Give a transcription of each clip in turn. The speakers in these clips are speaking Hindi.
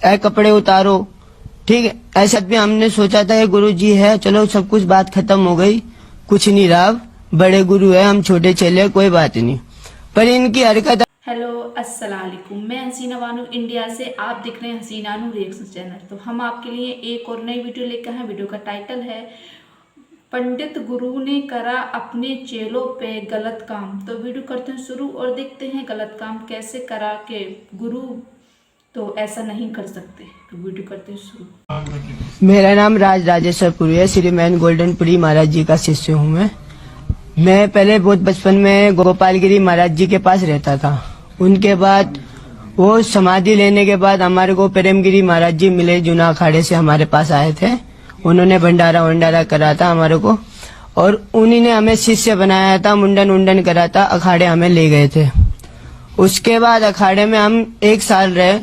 ए कपड़े उतारो, ठीक है। ऐसा भी हमने सोचा था ये गुरु जी है, चलो सब कुछ बात खत्म हो गई, कुछ नहीं रहा, बड़े गुरु है, हम छोटे चले, कोई बात नहीं। पर इनकी हरकत। हेलो अस्सलाम वालेकुम, मैं हसीना बानू इंडिया से, आप देख रहे हैं हसीना बानू रिएक्शन चैनल। तो हम आपके लिए एक और नई वीडियो लेकर आए हैं। वीडियो का टाइटल है पंडित गुरु ने करा अपने चेलों पे गलत काम। तो वीडियो करते हैं शुरू और देखते हैं गलत काम कैसे करा के गुरु तो ऐसा नहीं कर सकते। तो वीडियो करते हैं शुरू। मेरा नाम राजेश्वरपुरी है, श्रीमान गोल्डनपुरी महाराज जी का शिष्य हूँ मैं पहले बहुत बचपन में गोपालगिरी महाराज जी के पास रहता था। उनके बाद वो समाधि लेने के बाद हमारे को प्रेमगिरी महाराज जी मिले, जूना अखाड़े से हमारे पास आए थे। उन्होंने भंडारा वंडारा करा था हमारे को, और उन्हीं ने हमें शिष्य बनाया था, मुंडन उंडन करा था, अखाड़े हमें ले गए थे। उसके बाद अखाड़े में हम 1 साल रहे,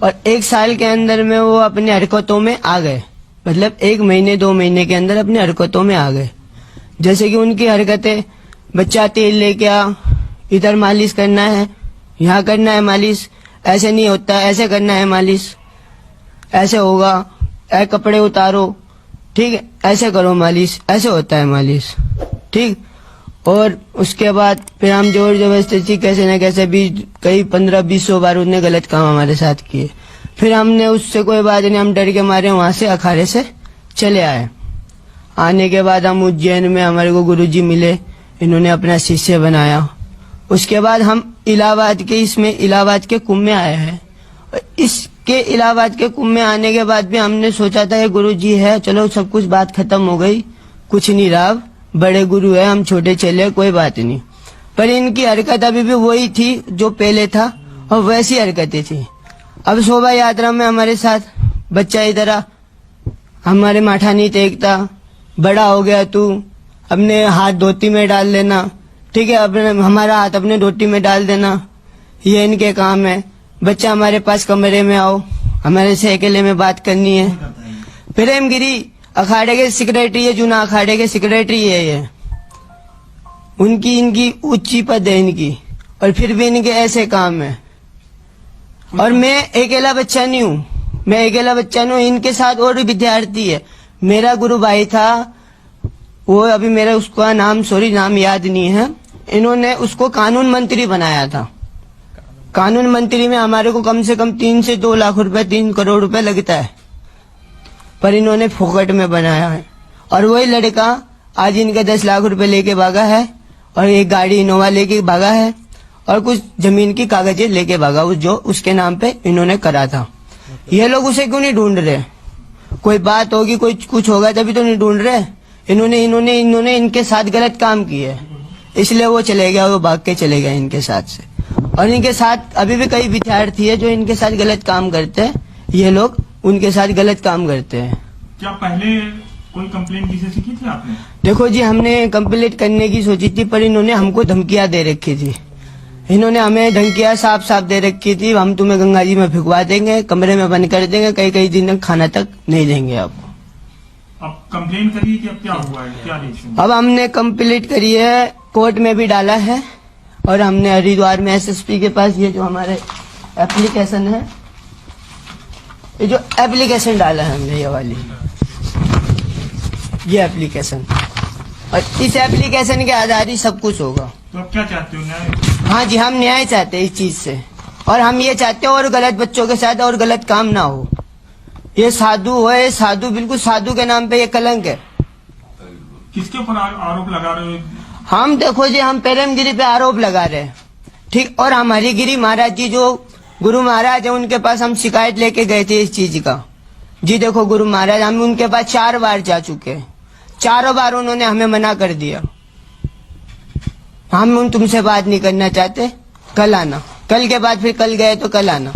और 1 साल के अंदर में वो अपनी हरकतों में आ गए, मतलब 1 महीने 2 महीने के अंदर अपनी हरकतों में आ गए। जैसे कि उनकी हरकतें, बच्चा तेल लेके आ, इधर मालिश करना है, यहाँ करना है मालिश, ऐसे नहीं होता, ऐसे करना है मालिश, ऐसे होगा, ऐ कपड़े उतारो, ठीक है, ऐसे करो मालिश, ऐसे होता है मालिश, ठीक। और उसके बाद फिर हम जोर जबरदस्ती कैसे न कैसे भी कई 15-20 बार उसने गलत काम हमारे साथ किए। फिर हमने उससे कोई बात नहीं, हम डर के मारे वहां से अखाड़े से चले आए। आने के बाद हम उज्जैन में हमारे को गुरुजी मिले, इन्होंने अपना शिष्य बनाया। उसके बाद हम इलाहाबाद के कुंभ में आए हैं। इसके इलाहाबाद के कुंभ में आने के बाद भी हमने सोचा था ये गुरुजी है, चलो सब कुछ बात खत्म हो गई, कुछ नहीं रहा, बड़े गुरु है, हम छोटे चले, कोई बात नहीं। पर इनकी हरकत अभी भी वही थी जो पहले था, और वैसी हरकतें थी। अब शोभा यात्रा में हमारे साथ बच्चा इधर आ, हमारे माथा नहीं टेकता, बड़ा हो गया तू, अपने हाथ धोती में डाल लेना, ठीक है, अपने हमारा हाथ अपने धोती में डाल देना, ये इनके काम है। बच्चा हमारे पास कमरे में आओ, हमारे से अकेले में बात करनी है। प्रेमगिरी अखाड़े के सेक्रेटरी है, जूना अखाड़े के सेक्रेटरी है ये, इनकी ऊंची पद है इनकी, और फिर भी इनके ऐसे काम है। और मैं अकेला बच्चा नहीं हूँ, इनके साथ और भी विद्यार्थी है। मेरा गुरु भाई था, वो अभी मेरा उसका नाम याद नहीं है। इन्होंने उसको कानून मंत्री बनाया था। कानून मंत्री में हमारे को कम से कम 3 से 2 लाख रुपए, 3 करोड़ रुपए लगता है, पर इन्होंने फोकट में बनाया है। और वही लड़का आज इनका 10 लाख रुपए लेके भागा है, और एक गाड़ी इनोवा लेके भागा है, और कुछ जमीन की कागजें लेके भागा, जो उसके नाम पे इन्होंने करा था। ये लोग उसे क्यों नहीं ढूंढ रहे? कोई बात होगी, कोई कुछ होगा तभी तो नहीं ढूंढ रहे। इन्होंने इनके साथ गलत काम किए, इसलिए वो चले गया, वो भाग के चले गए इनके साथ से। और इनके साथ अभी भी कई विद्यार्थी है जो इनके साथ गलत काम करते हैं, ये लोग उनके साथ गलत काम करते हैं। क्या पहले कोई कंप्लेंट किसी की थी आपने? देखो जी, हमने कंप्लेंट करने की सोची थी, पर इन्होंने हमको धमकियां दे रखी थी। इन्होंने हमें धमकियां साफ दे रखी थी, हम तुम्हें गंगा जी में भिगवा देंगे, कमरे में बंद कर देंगे, कई दिन तक खाना तक नहीं देंगे आपको। अब कंप्लेंट करिए कि अब क्या हुआ है, क्या रीजन? अब हमने कंप्लीट करी है, कोर्ट में भी डाला है, और हमने हरिद्वार में एसएसपी के पास ये जो हमारे एप्लीकेशन है, ये जो एप्लीकेशन डाला है हमने, ये वाली ये एप्लीकेशन, और इस एप्लीकेशन के आधार ही सब कुछ होगा। तो अब क्या चाहते हो, न्याय? हाँ जी, हम न्याय चाहते हैं इस चीज से, और हम ये चाहते हैं और गलत बच्चों के साथ और गलत काम ना हो। ये साधु है, साधु, बिल्कुल साधु के नाम पे ये कलंक है। किसके ऊपर आरोप लगा रहे हो? हम देखो जी, हम प्रेमगिरी पे आरोप लगा रहे हैं, ठीक। और हम हरिगिरी महाराज जी जो गुरु महाराज है, उनके पास हम शिकायत लेके गए थे इस चीज का। जी देखो गुरु महाराज, हम उनके पास 4 बार जा चुके हैं, 4 बार उन्होंने हमें मना कर दिया। हम तुमसे बात नहीं करना चाहते, कल आना, कल के बाद फिर कल गए तो कल आना,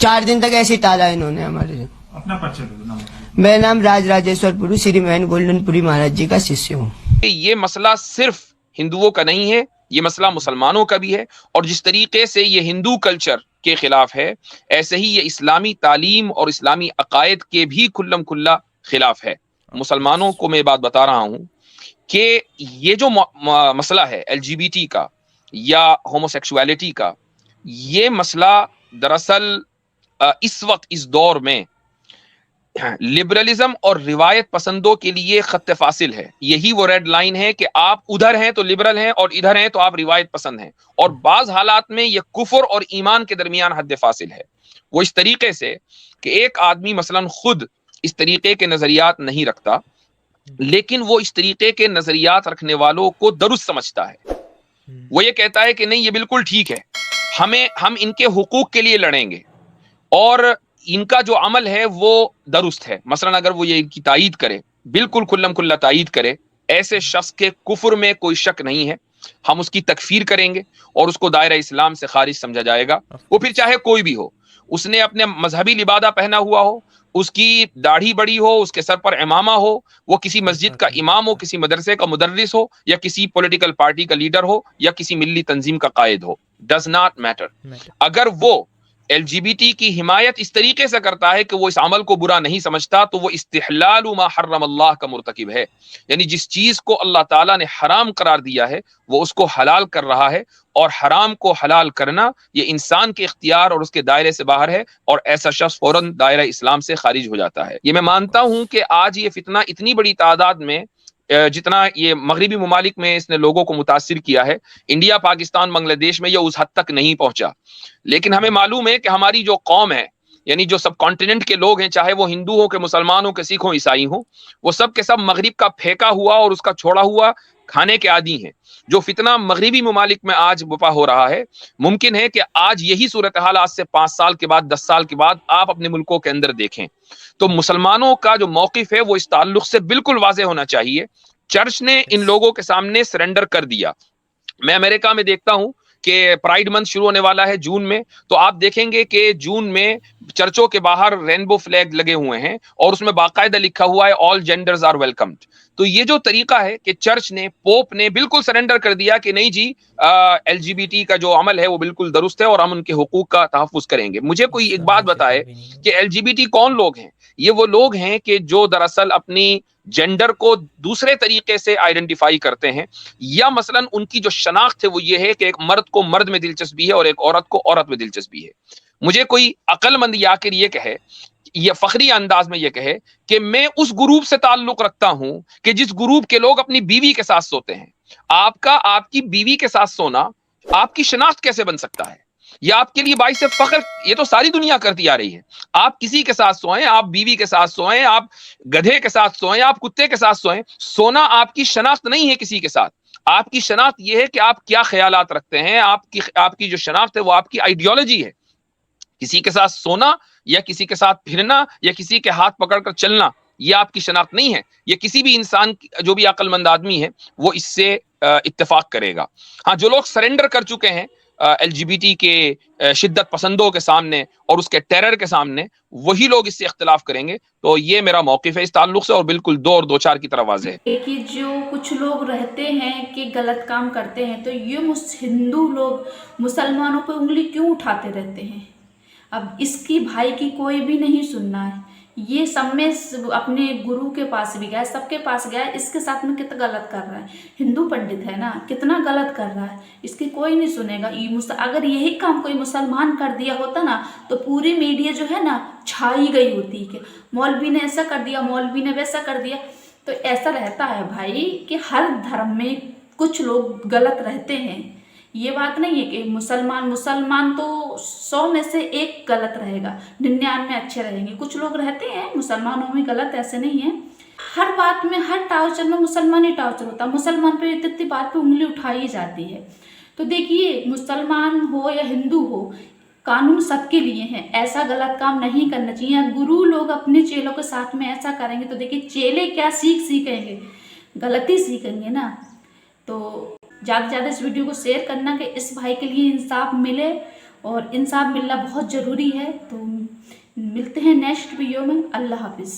4 दिन तक ऐसे टाला इन्होंने हमारे। अपना परिचय दो। मेरा नाम राजेश्वरपुरी, श्रीमान गोल्डनपुरी महाराज जी का शिष्य हूँ। ये मसला सिर्फ हिंदुओं का नहीं है, ये मसला मुसलमानों का भी है। और जिस तरीके से ये हिंदू कल्चर के खिलाफ है, ऐसे ही ये इस्लामी तालीम और इस्लामी अकायद के भी खुल्लम खुल्ला खिलाफ है। मुसलमानों को मैं बात बता रहा हूँ कि ये जो मसला है LGBT का या होमोसेक्सुअलिटी का, ये मसला दरअसल इस वक्त इस दौर में लिबरलिज्म और रिवायत पसंदों के लिए खत्ते फासिल है। यही वो रेड लाइन है कि आप उधर हैं तो लिबरल हैं और इधर हैं तो आप रिवायत पसंद हैं, और बाज हालात में यह कुफर और ईमान के दरमियान हद फासिल है। वो इस तरीके से कि एक आदमी मसलन खुद इस तरीके के नजरियात नहीं रखता, लेकिन वो इस तरीके के नजरियात रखने वालों को दुरुस्त समझता है। वो ये कहता है कि नहीं, ये बिल्कुल ठीक है, हम इनके हुकूक के लिए लड़ेंगे और इनका जो अमल है वो दुरुस्त है। मसलन अगर वो ये इनकी तायीद करे, बिल्कुल खुल्लम खुल्ला तायीद करे, ऐसे शख्स के कुफर में कोई शक नहीं है, हम उसकी तकफीर करेंगे और उसको दायरा इस्लाम से खारिज समझा जाएगा। वो फिर चाहे कोई भी हो, उसने अपने मजहबी लिबादा पहना हुआ हो, उसकी दाढ़ी बड़ी हो, उसके सर पर इमामा हो, वो किसी मस्जिद का इमाम हो, किसी मदरसे का मुदर्रिस हो, या किसी पॉलिटिकल पार्टी का लीडर हो, या किसी मिल्ली तंजीम का कायद हो, डज नॉट मैटर। अगर वो एलजीबीटी की हिमायत इस तरीके से करता है कि वो इस अमल को बुरा नहीं समझता, तो वो इस्तिहलालु मा हर्रम अल्लाह का मुर्तकिब है। यानी जिस चीज को अल्लाह ताला ने हराम करार दिया है वो उसको हलाल कर रहा है, और हराम को हलाल करना ये इंसान के इख्तियार और उसके दायरे से बाहर है, और ऐसा शख्स फौरन दायरा इस्लाम से खारिज हो जाता है। ये मैं मानता हूं कि आज ये फितना इतनी बड़ी तादाद में, जितना ये मगरिबी ममालिक में इसने लोगों को मुतासिर किया है, इंडिया, पाकिस्तान, बांग्लादेश में ये उस हद तक नहीं पहुंचा। लेकिन हमें मालूम है कि हमारी जो कौम है, यानी जो सब कॉन्टिनेंट के लोग हैं, चाहे वो हिंदू हो के मुसलमान हो के सिख हो ईसाई हो, वो सब के सब मगरिब का फेंका हुआ और उसका छोड़ा हुआ खाने के आदी हैं। जो फितना मगरिबी ममालिक में आज बपा हो रहा है, मुमकिन है कि आज यही सूरत हाल आज से 5 साल के बाद, 10 साल के बाद आप अपने मुल्कों के अंदर देखें तो मुसलमानों का जो मौकिफ है वो इस ताल्लुक से बिल्कुल वाज़ेह होना चाहिए। चर्च ने इन लोगों के सामने सरेंडर कर दिया। मैं अमेरिका में देखता हूं कि प्राइड मंथ शुरू होने वाला है जून में, तो आप देखेंगे कि जून में चर्चों के बाहर रेनबो फ्लैग लगे हुए हैं और उसमें बाकायदा लिखा हुआ है ऑल जेंडर्स आर वेलकम्ड। तो ये जो तरीका है कि चर्च ने, पोप ने बिल्कुल सरेंडर कर दिया कि नहीं जी, एलजीबीटी का जो अमल है वो बिल्कुल दुरुस्त है और हम उनके हुकूक का तहफ्फुज करेंगे। मुझे कोई एक बात बताए कि एलजीबीटी कौन लोग हैं? ये वो लोग हैं कि जो दरअसल अपनी जेंडर को दूसरे तरीके से आइडेंटिफाई करते हैं, या मसलन उनकी जो शनाख्त है वो ये है कि एक मर्द को मर्द में दिलचस्पी है और एक औरत को औरत में दिलचस्पी है। मुझे कोई अक्लमंद ये आकर ये कहे, ये फखरी अंदाज में ये कहे कि मैं उस ग्रुप से ताल्लुक रखता हूं कि जिस ग्रुप के लोग अपनी बीवी के साथ सोते हैं, आपकी बीवी के साथ सोना आपकी शनाख्त कैसे बन सकता है? या आपके लिए बाइस फख्र, ये तो सारी दुनिया करती आ रही है। आप किसी के साथ सोएं, आप बीवी के साथ सोएं, आप गधे के साथ सोएं, आप कुत्ते के साथ सोएं, सोना आपकी शनाख्त नहीं है किसी के साथ। आपकी शनाख्त ये है कि आप क्या ख्यालात रखते हैं, आपकी जो शनाख्त है वो आपकी आइडियोलॉजी है। किसी के साथ सोना या किसी के साथ फिरना या किसी के हाथ पकड़कर चलना, ये आपकी शनाख्त नहीं है। ये किसी भी इंसान, जो भी अक्लमंद आदमी है, वो इससे इत्तेफाक करेगा। हाँ, जो लोग सरेंडर कर चुके हैं एलजीबीटी के शिद्दत पसंदों के सामने और उसके टेरर के सामने, वही लोग इससे इख्तिलाफ करेंगे। तो ये मेरा मौकिफ है इस ताल्लुक से, और बिल्कुल 2 और 2 4 की तरफ वाज़ेह है। कि जो कुछ लोग रहते हैं कि गलत काम करते हैं, तो ये हिंदू लोग मुसलमानों पे उंगली क्यों उठाते रहते हैं? अब इसकी भाई की कोई भी नहीं सुनना है। ये सब में अपने गुरु के पास भी गया, सबके पास गया, इसके साथ में कितना गलत कर रहा है। हिंदू पंडित है ना, कितना गलत कर रहा है, इसकी कोई नहीं सुनेगा। अगर यही काम कोई मुसलमान कर दिया होता ना, तो पूरी मीडिया जो है ना छाई गई होती कि मौलवी ने ऐसा कर दिया, मौलवी ने वैसा कर दिया। तो ऐसा रहता है भाई कि हर धर्म में कुछ लोग गलत रहते हैं। ये बात नहीं है कि मुसलमान तो 100 में से 1 गलत रहेगा, 99 अच्छे रहेंगे। कुछ लोग रहते हैं मुसलमानों में गलत, ऐसे नहीं है। हर बात में, हर टार्चर में मुसलमान ही टार्चर होता है। मुसलमान पे इतनी बात पे उंगली उठाई जाती है। तो देखिए, मुसलमान हो या हिंदू हो, कानून सबके लिए है। ऐसा गलत काम नहीं करना चाहिए। गुरु लोग अपने चेलों के साथ में ऐसा करेंगे तो देखिए चेले क्या सीखेंगे, गलती सीखेंगे ना। तो ज़्यादा से ज़्यादा इस वीडियो को शेयर करना कि इस भाई के लिए इंसाफ मिले, और इंसाफ मिलना बहुत ज़रूरी है। तो मिलते हैं नेक्स्ट वीडियो में। अल्लाह हाफिज़।